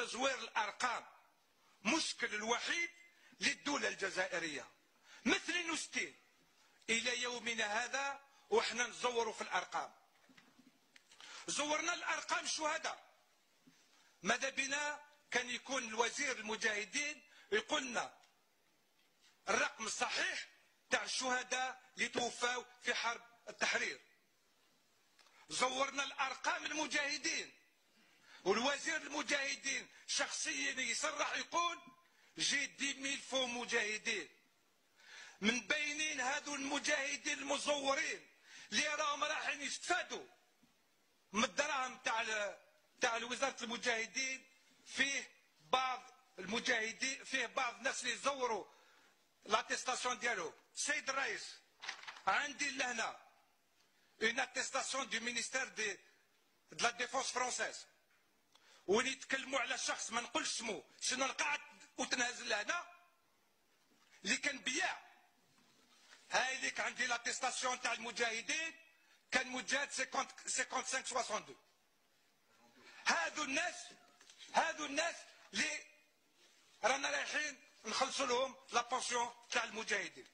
تزوير الأرقام مشكل الوحيد للدولة الجزائرية. مثل نستين إلى يومنا هذا وإحنا نزوروا في الأرقام. زورنا الأرقام شهداء. ماذا بنا كان يكون الوزير المجاهدين يقولنا الرقم الصحيح تاع الشهداء اللي توفوا في حرب التحرير. زورنا الأرقام المجاهدين والوزير المجاهدين شخصيا يصرح يقول جي 10,000 فو مجاهدين. من بينين هذو المجاهدين المزورين اللي راهم رايحين يستفادوا من الدراهم تاع وزارة المجاهدين، فيه بعض المجاهدين، فيه بعض الناس اللي يزوروا لاتيستاسيون ديالو. سيد الرئيس عندي لهنا اون اتيستاسيون دو مينيستير دي لا ديفونس فرونسيز، وين يتكلموا على شخص ما نقولش اسمه شنو القاعد وتنهزل لهنا اللي كان بياع. هاي ليك عندي لاتيستاسيون تاع المجاهدين كان مجاهد 55 62. هذو الناس اللي رانا رايحين نخلصوا لهم لا بونسيون تاع المجاهدين.